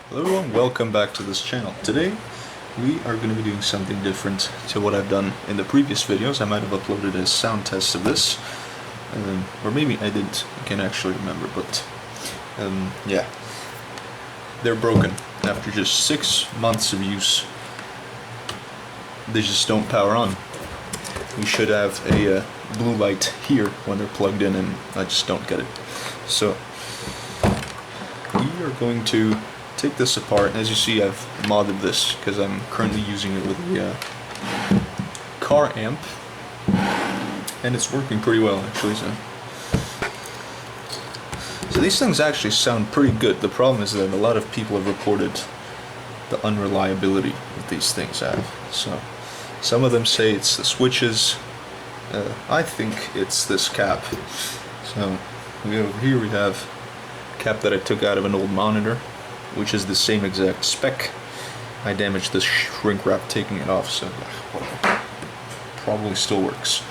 Hello everyone, welcome back to this channel. Today we are going to be doing something different to what I've done in the previous videos. I might have uploaded a sound test of this, or maybe I didn't, I can't actually remember, but yeah. They're broken. After just 6 months of use, they just don't power on. We should have a blue light here when they're plugged in, and I just don't get it. So we are going to take this apart. As you see, I've modded this because I'm currently using it with the car amp, and it's working pretty well actually. So these things actually sound pretty good. The problem is that a lot of people have reported the unreliability that these things have. So some of them say it's the switches. I think it's this cap. So over here we have a cap that I took out of an old monitor, which is the same exact spec. I damaged this shrink wrap taking it off, so probably still works.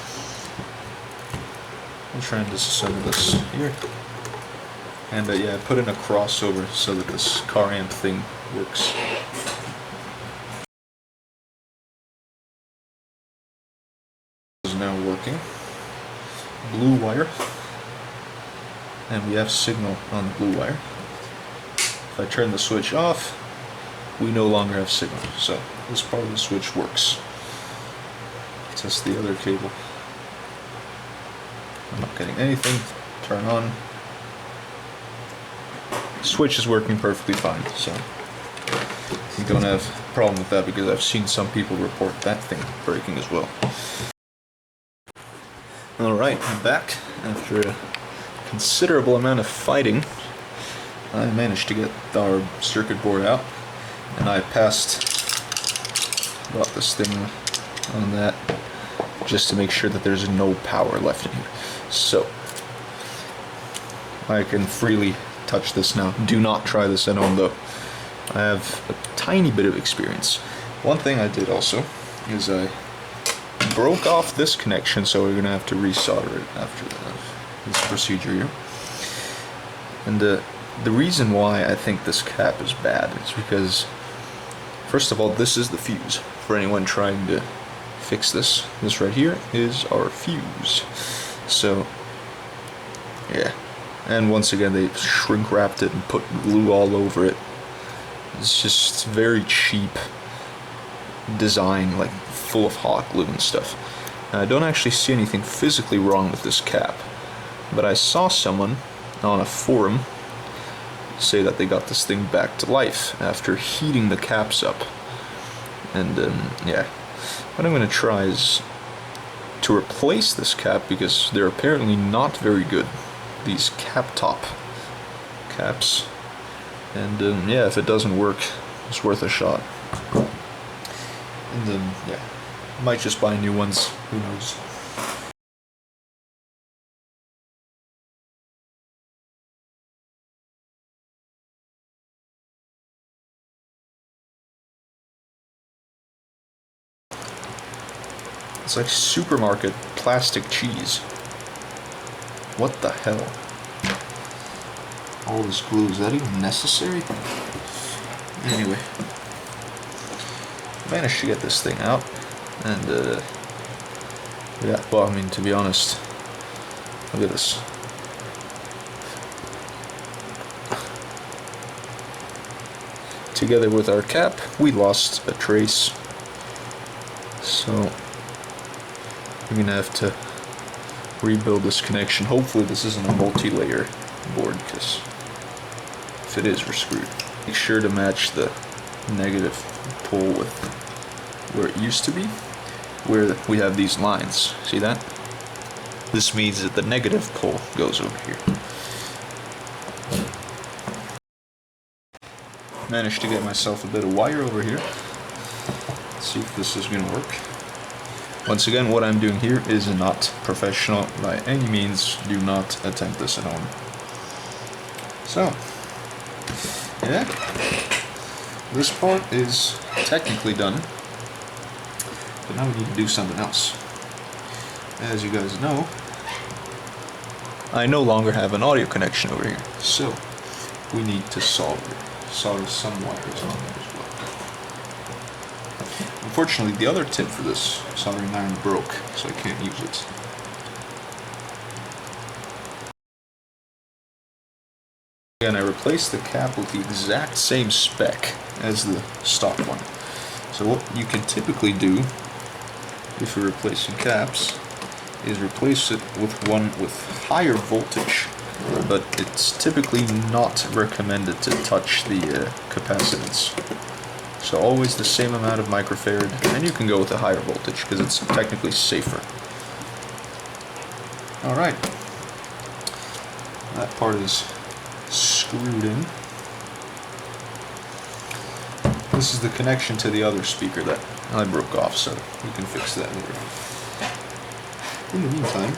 I'll try and disassemble this here. And yeah, I put in a crossover so that this car amp thing works. This is now working. Blue wire. And we have signal on the blue wire. If I turn the switch off, we no longer have signal, so this part of the switch works. Test the other cable. I'm not getting anything. Turn on. Switch is working perfectly fine, so we don't have a problem with that because I've seen some people report that thing breaking as well. Alright, I'm back after a considerable amount of fighting. I managed to get our circuit board out, and I brought this thing on that just to make sure that there's no power left in here. So I can freely touch this now. Do not try this at home though. I have a tiny bit of experience. One thing I did also is I broke off this connection, so we're gonna have to resolder it after this procedure here. And the reason why I think this cap is bad is because, first of all, this is the fuse. For anyone trying to fix this, this right here is our fuse. So, yeah. And once again, they shrink wrapped it and put glue all over it. It's just very cheap design, like full of hot glue and stuff. And I don't actually see anything physically wrong with this cap, but I saw someone on a forum say that they got this thing back to life after heating the caps up. And yeah, what I'm going to try is to replace this cap because they're apparently not very good, these cap top caps. And yeah, if it doesn't work, it's worth a shot. And then yeah, I might just buy new ones, who knows. It's like supermarket plastic cheese. What the hell? All this glue, is that even necessary? Anyway, managed to get this thing out, and yeah, well, I mean, to be honest, look at this. Together with our cap, we lost a trace, so we're gonna have to rebuild this connection. Hopefully this isn't a multi-layer board, because if it is, we're screwed. Make sure to match the negative pole with where it used to be, where we have these lines. See that? This means that the negative pole goes over here. Managed to get myself a bit of wire over here. Let's see if this is gonna work. Once again, what I'm doing here is not professional by any means. Do not attempt this at home. So, yeah, this part is technically done, but now we need to do something else. As you guys know, I no longer have an audio connection over here, so we need to solder it. solder some wires on there as well. Unfortunately, the other tip for this soldering iron broke, so I can't use it. And I replaced the cap with the exact same spec as the stock one. So what you can typically do if you're replacing caps is replace it with one with higher voltage, but it's typically not recommended to touch the capacitance. So always the same amount of microfarad, and you can go with a higher voltage because it's technically safer. Alright, that part is screwed in. This is the connection to the other speaker that I broke off, so we can fix that later. In the meantime,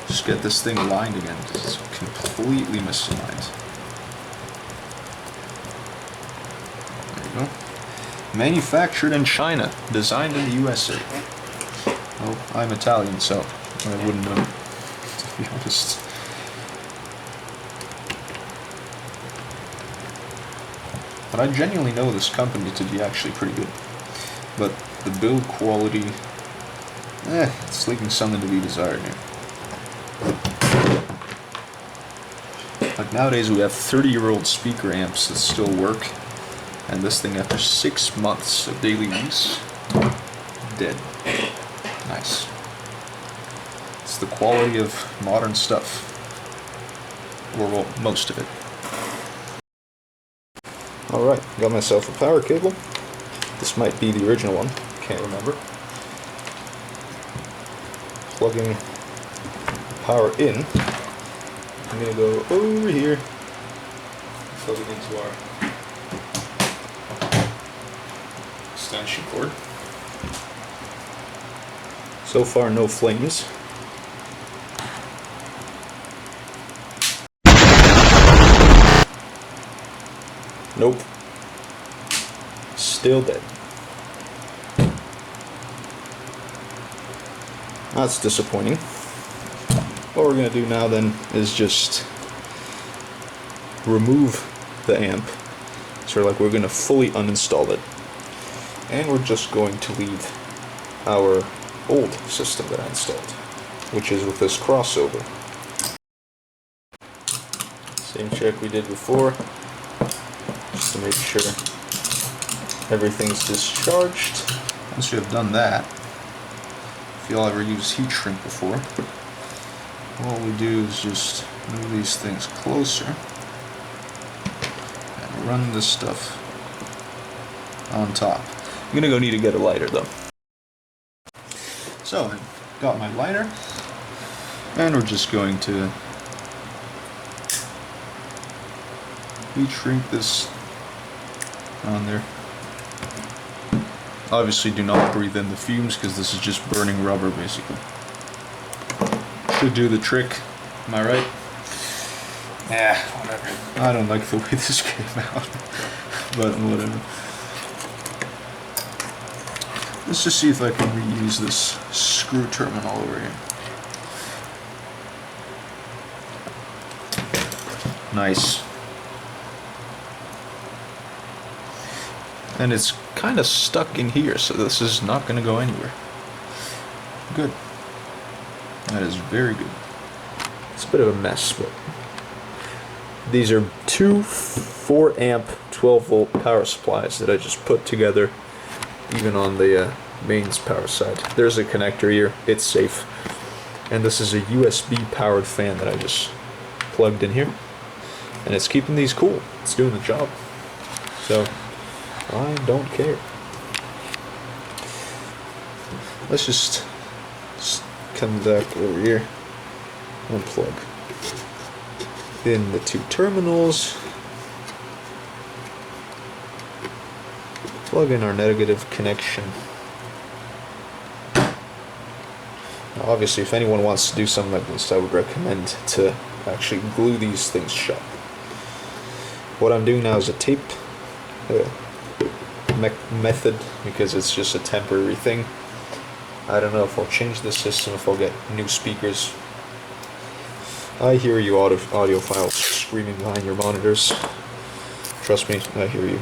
just get this thing aligned again because it's completely misaligned. There you go. Manufactured in China, designed in the USA. Well, I'm Italian, so I wouldn't know, to be honest. But I genuinely know this company to be actually pretty good. But the build quality, it's leaving something to be desired here. Like nowadays we have 30-year-old speaker amps that still work, and this thing after 6 months of daily use, dead. Nice. It's the quality of modern stuff. Or well, most of it. Alright, got myself a power cable. This might be the original one, can't remember. Plugging power in. I'm going to go over here, plug it into our extension cord. So far, no flames. Nope. Still dead. That's disappointing. What we're going to do now then is just remove the amp. So like we're going to fully uninstall it. And we're just going to leave our old system that I installed, which is with this crossover. Same check we did before, just to make sure everything's discharged. Once you have done that, if y'all ever used heat shrink before, all we do is just move these things closer and run this stuff on top. I'm gonna go need to get a lighter though. So I got my lighter, and we're just going to heat shrink this on there. Obviously do not breathe in the fumes because this is just burning rubber basically. Should do the trick, am I right? Yeah, whatever. I don't like the way this came out, but whatever. Let's just see if I can reuse this screw terminal over here. Nice. And it's kind of stuck in here, so this is not going to go anywhere. Good. That is very good. It's a bit of a mess, but these are two 4 amp 12 volt power supplies that I just put together, even on the mains power side. There's a connector here, it's safe. And this is a USB powered fan that I just plugged in here. And it's keeping these cool, it's doing the job. So, I don't care. Let's just come back over here and plug in the 2 terminals. Plug in our negative connection. Now obviously, if anyone wants to do something like this, I would recommend to actually glue these things shut. What I'm doing now is a tape method, because it's just a temporary thing. I don't know if I'll change the system, if I'll get new speakers. I hear you, audiophiles screaming behind your monitors. Trust me, I hear you.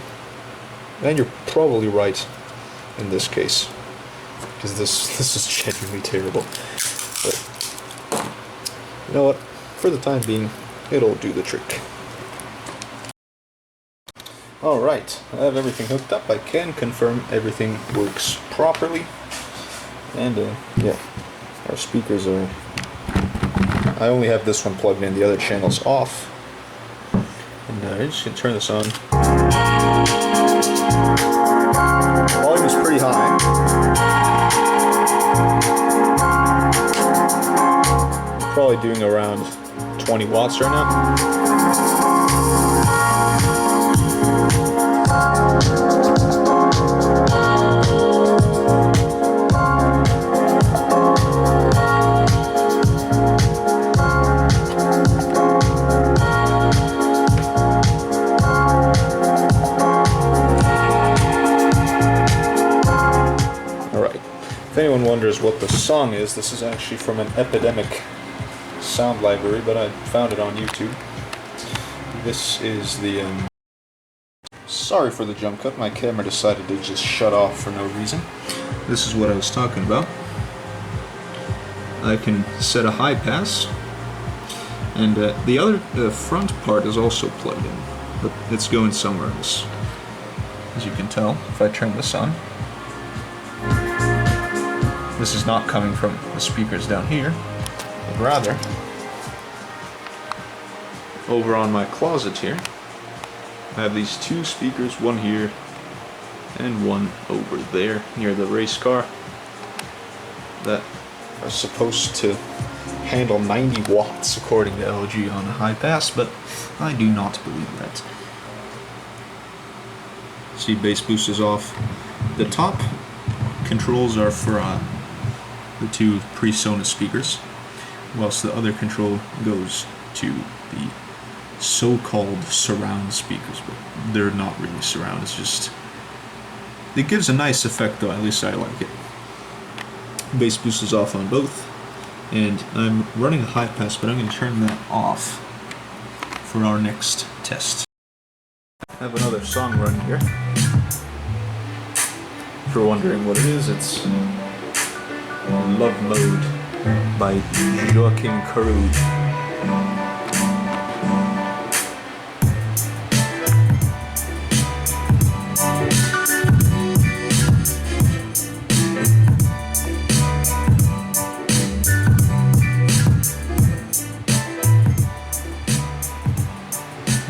And you're probably right in this case, because this is genuinely terrible. But you know what? For the time being, it'll do the trick. Alright, I have everything hooked up. I can confirm everything works properly. And yeah, our speakers are... I only have this one plugged in, the other channel's off. And I'm just going to turn this on. Volume is pretty high. I'm probably doing around 20 watts right now. If anyone wonders what the song is, this is actually from an Epidemic sound library, but I found it on YouTube. This is the... Sorry for the jump cut, my camera decided to just shut off for no reason. This is what I was talking about. I can set a high pass, and the front part is also plugged in, but it's going somewhere else. As you can tell, if I turn this on, this is not coming from the speakers down here, but rather over on my closet here. I have these two speakers, one here and one over there near the race car, that are supposed to handle 90 watts according to LG on a high pass, but I do not believe that. See, bass boost is off. The top controls are for the two PreSonus speakers, whilst the other control goes to the so-called surround speakers, but they're not really surround, it's just... It gives a nice effect though, at least I like it. Bass boost is off on both, and I'm running a high pass, but I'm going to turn that off for our next test. I have another song running here. If you're wondering what it is, it's Love Mode by Joachim Karud.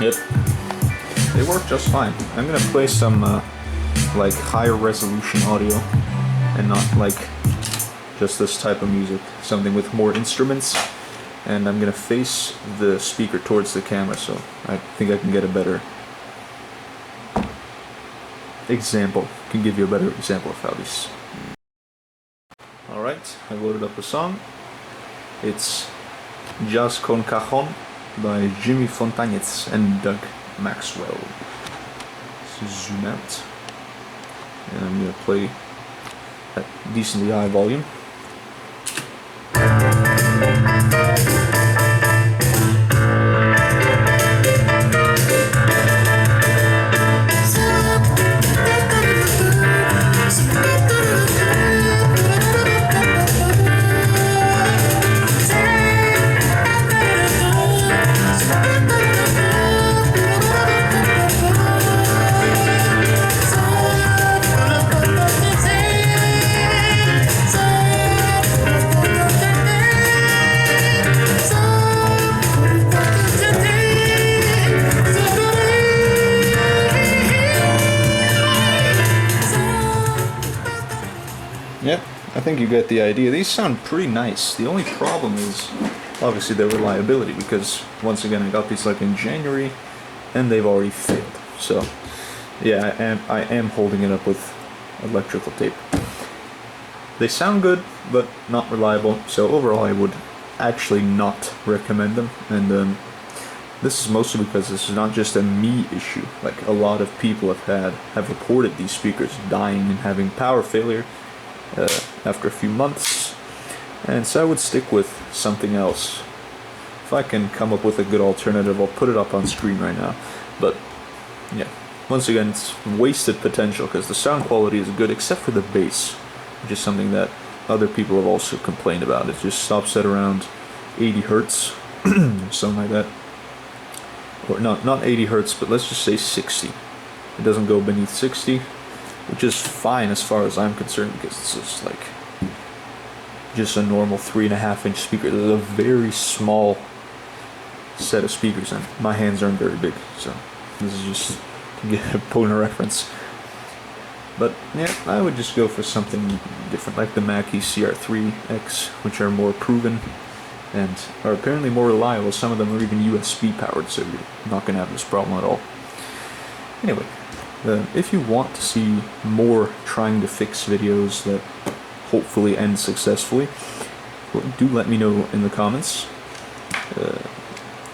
Yep, they work just fine. I'm gonna play some like higher resolution audio and not like just this type of music, something with more instruments, and I'm gonna face the speaker towards the camera, so I think I can get a better example, can give you a better example of how these... Alright, I loaded up the song. It's Jazz con Cajon by Jimmy Fontañez and Doug Maxwell. Let's zoom out, and I'm gonna play at decently high volume. Yep, I think you get the idea. These sound pretty nice. The only problem is obviously their reliability, because once again I got these like in January and they've already failed. So yeah, I am holding it up with electrical tape. They sound good, but not reliable, so overall I would actually not recommend them. And this is mostly because this is not just a me issue. Like, a lot of people have reported these speakers dying and having power failure after a few months, and so I would stick with something else If I can come up with a good alternative, I'll put it up on screen right now. But yeah, once again, it's wasted potential because the sound quality is good except for the bass, which is something that other people have also complained about. It just stops at around 80 hertz, something like that. Or not 80 hertz, but let's just say 60. It doesn't go beneath 60, which is fine as far as I'm concerned, because it's just like just a normal 3.5-inch speaker. There's a very small set of speakers, and my hands aren't very big, so this is just to get a point of reference. But yeah, I would just go for something different, like the Mackie CR3X, which are more proven and are apparently more reliable. Some of them are even USB powered, so you're not going to have this problem at all. Anyway, if you want to see more trying to fix videos that hopefully end successfully, do let me know in the comments.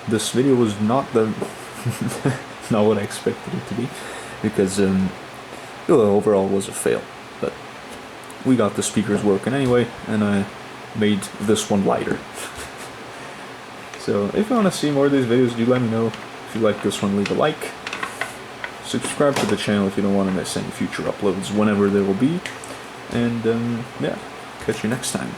This video was not not what I expected it to be, because overall it was a fail, but we got the speakers working anyway, and I made this one lighter. So if you want to see more of these videos, do let me know. If you like this one, leave a like. Subscribe to the channel if you don't want to miss any future uploads whenever there will be. And yeah, catch you next time.